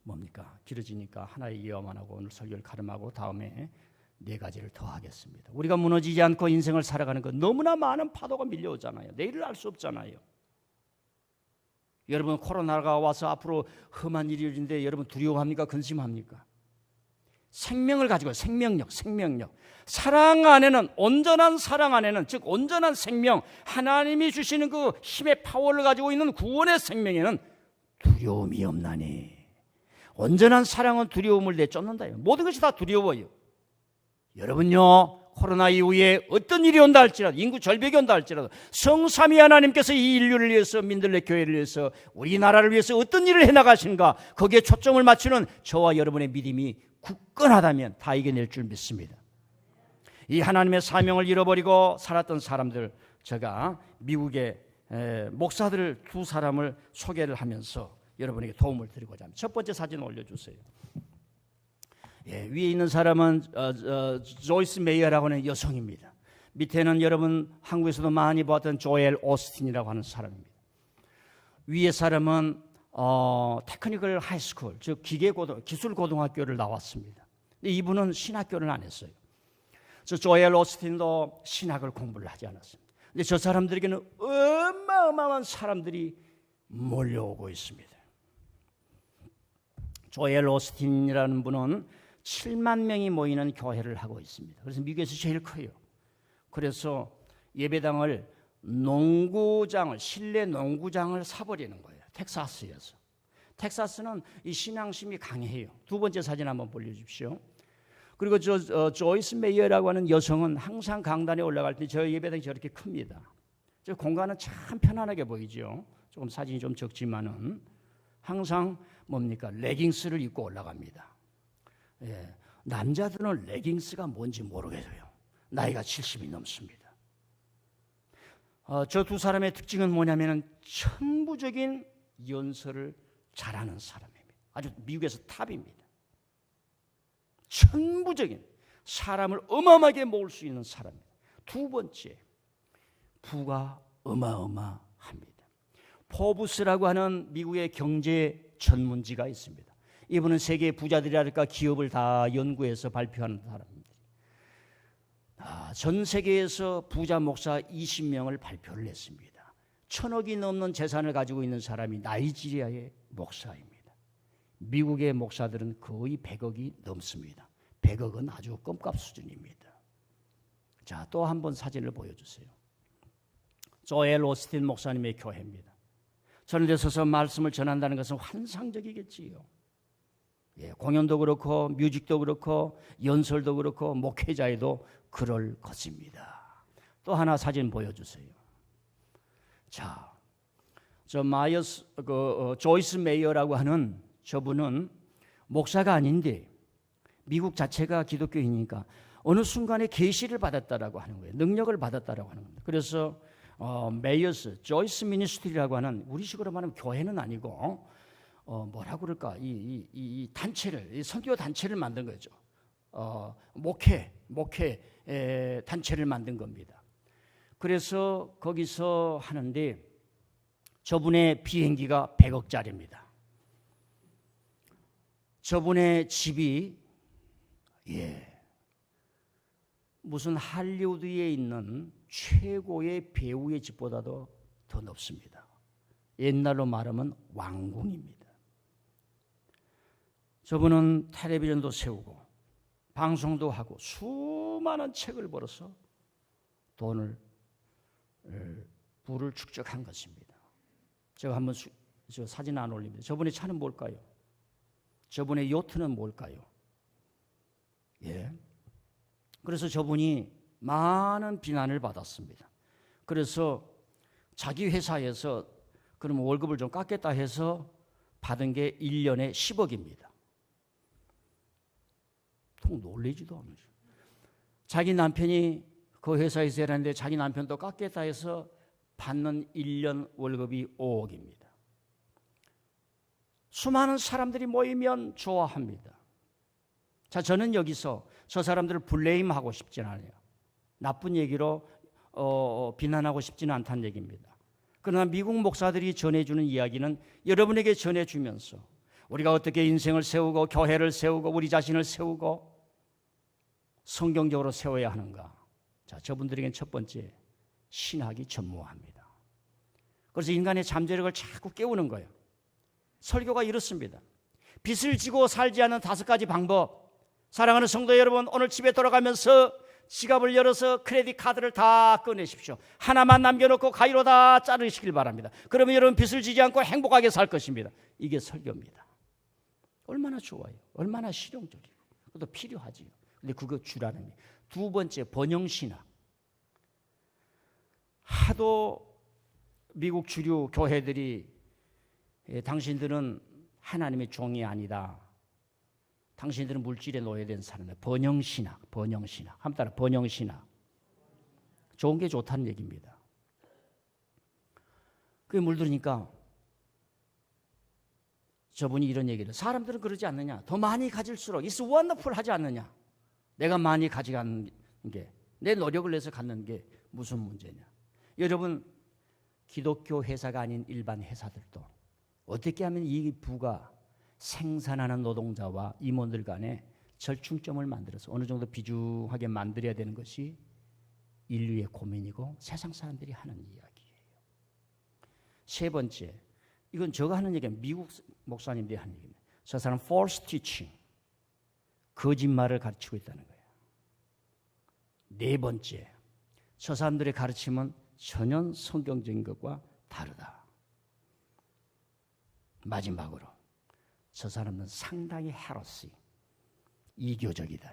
뭡니까? 길어지니까 하나의 이어만 하고 오늘 설교를 가름하고 다음에 4가지를 더 하겠습니다. 우리가 무너지지 않고 인생을 살아가는 것, 너무나 많은 파도가 밀려오잖아요. 내일을 알 수 없잖아요. 여러분, 코로나가 와서 앞으로 험한 일이 일인데 여러분 두려워합니까? 근심합니까? 생명을 가지고 생명력. 사랑 안에는, 온전한 사랑 안에는, 즉 온전한 생명, 하나님이 주시는 그 힘의 파워를 가지고 있는 구원의 생명에는 두려움이 없나니. 온전한 사랑은 두려움을 내쫓는다. 모든 것이 다 두려워요. 여러분요, 코로나 이후에 어떤 일이 온다 할지라도, 인구 절벽이 온다 할지라도 성삼위 하나님께서 이 인류를 위해서, 민들레 교회를 위해서, 우리나라를 위해서 어떤 일을 해나가신가, 거기에 초점을 맞추는 저와 여러분의 믿음이 굳건하다면 다 이겨낼 줄 믿습니다. 이 하나님의 사명을 잃어버리고 살았던 사람들, 제가 미국의 목사들 2사람을 소개를 하면서 여러분에게 도움을 드리고자 합니다. 첫 번째 사진 올려주세요. 위에 있는 사람은 조이스 메이어라고 하는 여성입니다. 밑에는 여러분 한국에서도 많이 봤던 조엘 오스틴이라고 하는 사람입니다. 위에 사람은 테크니컬 하이스쿨, 즉 기술고등학교를 나왔습니다. 이분은 신학교를 안 했어요. 저 조엘 오스틴도 신학을 공부를 하지 않았습니다. 근데 저 사람들에게는 어마어마한 사람들이 몰려오고 있습니다. 조엘 오스틴이라는 분은 7만 명이 모이는 교회를 하고 있습니다. 그래서 미국에서 제일 커요. 그래서 예배당을 실내 농구장을 사버리는 거예요. 텍사스에서. 텍사스는 이 신앙심이 강해요. 2번째 사진 한번 보여주십시오. 그리고 조이스 메이어라고 하는 여성은 항상 강단에 올라갈 때 저 예배당이 저렇게 큽니다. 저 공간은 참 편안하게 보이죠. 조금 사진이 좀 적지만은 항상 뭡니까? 레깅스를 입고 올라갑니다. 남자들은 레깅스가 뭔지 모르겠어요. 나이가 70이 넘습니다. 저 2사람의 특징은 뭐냐면 천부적인 연설을 잘하는 사람입니다. 아주 미국에서 탑입니다. 천부적인, 사람을 어마어마하게 모을 수 있는 사람입니다. 2번째, 부가 어마어마합니다. 포브스라고 하는 미국의 경제 전문지가 있습니다. 이분은 세계 부자들이랄까 기업을 다 연구해서 발표하는 사람입니다. 전 세계에서 부자 목사 20명을 발표를 했습니다. 1,000억이 넘는 재산을 가지고 있는 사람이 나이지리아의 목사입니다. 미국의 목사들은 거의 100억이 넘습니다. 100억은 아주 껌값 수준입니다. 자, 또 한 번 사진을 보여주세요. 조엘 오스틴 목사님의 교회입니다. 저런데 서서 말씀을 전한다는 것은 환상적이겠지요. 공연도 그렇고 뮤직도 그렇고 연설도 그렇고 목회자에도 그럴 것입니다. 또 하나 사진 보여주세요. 자, 조이스 메이어라고 하는 저분은 목사가 아닌데 미국 자체가 기독교이니까 어느 순간에 계시를 받았다라고 하는 거예요. 능력을 받았다라고 하는 겁니다. 그래서 메이어스 조이스 미니스트리라고 하는 우리식으로 말하면 교회는 아니고 뭐라고 그럴까 이 단체를, 이 선교 단체를 만든 거죠. 목회 단체를 만든 겁니다. 그래서 거기서 하는데 저분의 비행기가 100억짜리입니다. 저분의 집이 무슨 할리우드에 있는 최고의 배우의 집보다도 더 높습니다. 옛날로 말하면 왕궁입니다. 저분은 텔레비전도 세우고 방송도 하고 수많은 책을 벌어서 부를 축적한 것입니다. 제가 한번 저 사진 안 올립니다. 저분의 차는 뭘까요? 저분의 요트는 뭘까요? 그래서 저분이 많은 비난을 받았습니다. 그래서 자기 회사에서 그럼 월급을 좀 깎겠다 해서 받은 게 1년에 10억입니다. 통 놀라지도 않으죠. 자기 남편이 그 회사에서 일하는데 자기 남편도 깎겠다 해서 받는 1년 월급이 5억입니다. 수많은 사람들이 모이면 좋아합니다. 자, 저는 여기서 저 사람들을 블레임하고 싶지는 않아요. 나쁜 얘기로 비난하고 싶지는 않다는 얘기입니다. 그러나 미국 목사들이 전해주는 이야기는 여러분에게 전해주면서 우리가 어떻게 인생을 세우고 교회를 세우고 우리 자신을 세우고 성경적으로 세워야 하는가. 자, 저분들에게는 첫 번째, 신학이 전무합니다. 그래서 인간의 잠재력을 자꾸 깨우는 거예요. 설교가 이렇습니다. 빚을 지고 살지 않는 5가지 방법. 사랑하는 성도 여러분, 오늘 집에 돌아가면서 지갑을 열어서 크레딧 카드를 다 꺼내십시오. 하나만 남겨놓고 가위로 다 자르시길 바랍니다. 그러면 여러분 빚을 지지 않고 행복하게 살 것입니다. 이게 설교입니다. 얼마나 좋아요. 얼마나 실용적이고 그것도 필요하지요. 근데 그거 주라는 거예요. 두 번째, 번영신학. 하도 미국 주류 교회들이 당신들은 하나님의 종이 아니다. 당신들은 물질에 노예된 사람이다. 번영신학. 한번 따라 번영신학. 좋은 게 좋다는 얘기입니다. 그게 물들으니까 저분이 이런 얘기를, 사람들은 그러지 않느냐. 더 많이 가질수록 It's wonderful 하지 않느냐. 내가 많이 가져가는 게, 내 노력을 내서 갖는 게 무슨 문제냐. 여러분, 기독교 회사가 아닌 일반 회사들도 어떻게 하면 이 부가 생산하는 노동자와 임원들 간에 절충점을 만들어서 어느 정도 비중하게 만들어야 되는 것이 인류의 고민이고 세상 사람들이 하는 이야기예요. 세 번째, 이건 제가 하는 얘기는 미국 목사님들이 하는 얘기입니다. 저 사람 false teaching, 거짓말을 가르치고 있다는 거예요. 네 번째, 저 사람들의 가르침은 전혀 성경적인 것과 다르다. 마지막으로, 저 사람은 상당히 헤러시, 이교적이다.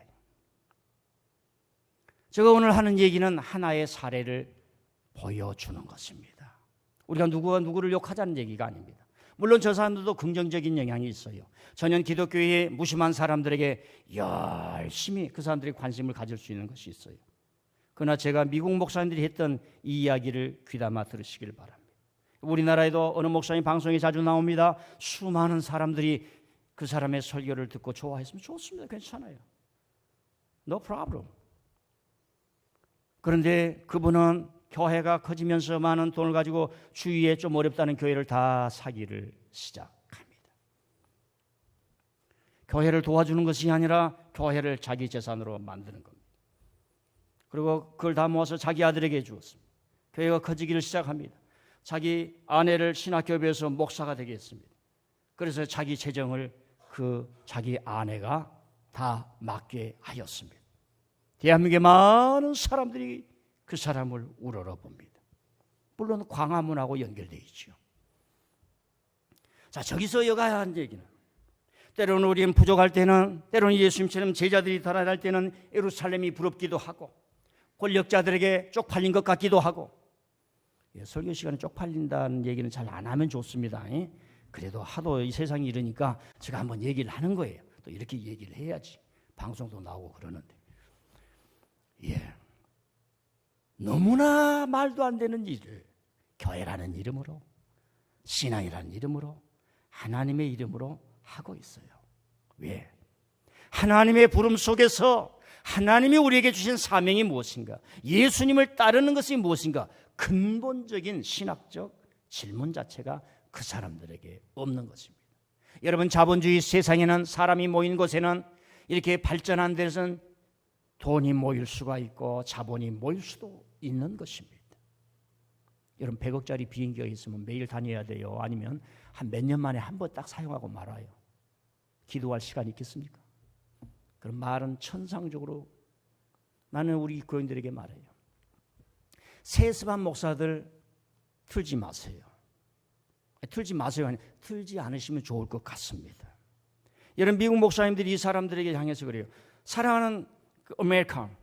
제가 오늘 하는 얘기는 하나의 사례를 보여주는 것입니다. 우리가 누구가 누구를 욕하자는 얘기가 아닙니다. 물론 저 사람들도 긍정적인 영향이 있어요. 전혀 기독교의 무심한 사람들에게 열심히 그 사람들이 관심을 가질 수 있는 것이 있어요. 그러나 제가 미국 목사님들이 했던 이 이야기를 귀담아 들으시길 바랍니다. 우리나라에도 어느 목사님 방송에 자주 나옵니다. 수많은 사람들이 그 사람의 설교를 듣고 좋아했으면 좋습니다. 괜찮아요. No problem. 그런데 그분은 교회가 커지면서 많은 돈을 가지고 주위에 좀 어렵다는 교회를 다 사기를 시작합니다. 교회를 도와주는 것이 아니라 교회를 자기 재산으로 만드는 겁니다. 그리고 그걸 다 모아서 자기 아들에게 주었습니다. 교회가 커지기를 시작합니다. 자기 아내를 신학교에서 목사가 되게 했습니다. 그래서 자기 재정을 자기 아내가 다 맡게 하였습니다. 대한민국의 많은 사람들이 그 사람을 우러러봅니다. 물론 광화문하고 연결되어 있죠. 자, 저기서 여가야 한 얘기는, 때로는 우리는 부족할 때는, 때로는 예수님처럼 제자들이 달아날 때는 예루살렘이 부럽기도 하고 권력자들에게 쪽팔린 것 같기도 하고, 설교 시간에 쪽팔린다는 얘기는 잘 안 하면 좋습니다. 그래도 하도 이 세상이 이러니까 제가 한번 얘기를 하는 거예요. 또 이렇게 얘기를 해야지. 방송도 나오고 그러는데. 너무나 말도 안 되는 일을 교회라는 이름으로, 신앙이라는 이름으로, 하나님의 이름으로 하고 있어요. 왜? 하나님의 부름 속에서 하나님이 우리에게 주신 사명이 무엇인가? 예수님을 따르는 것이 무엇인가? 근본적인 신학적 질문 자체가 그 사람들에게 없는 것입니다. 여러분, 자본주의 세상에는, 사람이 모인 곳에는, 이렇게 발전한 데서는 돈이 모일 수가 있고 자본이 모일 수도 있는 것입니다. 여러분, 100억짜리 비행기가 있으면 매일 다녀야 돼요? 아니면 한 몇 년 만에 한 번 딱 사용하고 말아요? 기도할 시간이 있겠습니까? 그런 말은 천상적으로 나는 우리 교인들에게 말해요. 세습한 목사들 틀지 마세요. 틀지 마세요. 아니, 틀지 않으시면 좋을 것 같습니다. 여러분, 미국 목사님들이 이 사람들에게 향해서 그래요. 사랑하는 아메리칸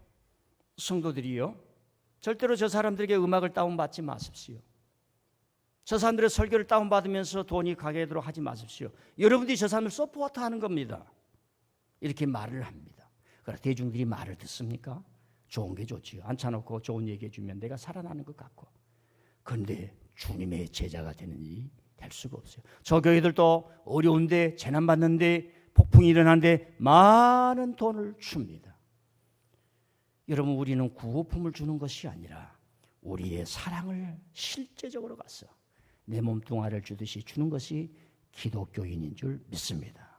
성도들이요, 절대로 저 사람들에게 음악을 다운받지 마십시오. 저 사람들의 설교를 다운받으면서 돈이 가게 되도록 하지 마십시오. 여러분들이 저 사람을 서포트하는 겁니다. 이렇게 말을 합니다. 그러나 대중들이 말을 듣습니까? 좋은 게 좋지요. 앉혀놓고 좋은 얘기해 주면 내가 살아나는 것 같고. 그런데 주님의 제자가 되는 일이 될 수가 없어요. 저 교회들도 어려운데, 재난받는데 폭풍이 일어나는데 많은 돈을 줍니다. 여러분, 우리는 구호품을 주는 것이 아니라 우리의 사랑을 실제적으로 가서 내 몸뚱아리를 주듯이 주는 것이 기독교인인 줄 믿습니다.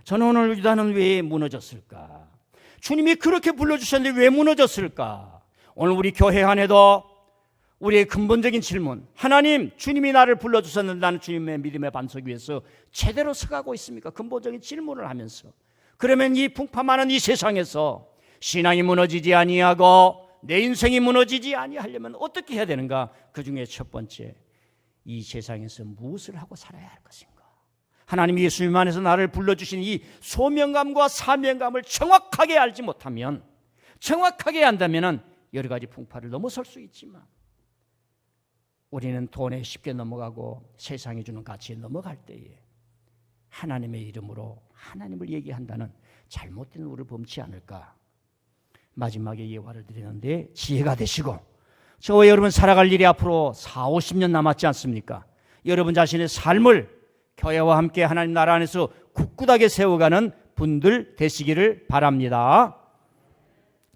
저는 오늘 유다는 왜 무너졌을까? 주님이 그렇게 불러주셨는데 왜 무너졌을까? 오늘 우리 교회 안에도 우리의 근본적인 질문, 하나님, 주님이 나를 불러주셨는데 나는 주님의 믿음의 반석 위에서 제대로 서가고 있습니까? 근본적인 질문을 하면서, 그러면 이 풍파많은 이 세상에서 신앙이 무너지지 아니하고 내 인생이 무너지지 아니하려면 어떻게 해야 되는가? 그 중에 첫 번째, 이 세상에서 무엇을 하고 살아야 할 것인가? 하나님 예수님 안에서 나를 불러주신 이 소명감과 사명감을 정확하게 알지 못하면, 정확하게 안다면 여러 가지 풍파를 넘어설 수 있지만 우리는 돈에 쉽게 넘어가고 세상이 주는 가치에 넘어갈 때에 하나님의 이름으로 하나님을 얘기한다는 잘못된 우를 범치 않을까? 마지막에 예화를 드리는데 지혜가 되시고, 저와 여러분 살아갈 일이 앞으로 40-50년 남았지 않습니까? 여러분 자신의 삶을 교회와 함께 하나님 나라 안에서 굳굳하게 세워가는 분들 되시기를 바랍니다.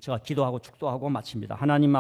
제가 기도하고 축도하고 마칩니다. 하나님 아버지,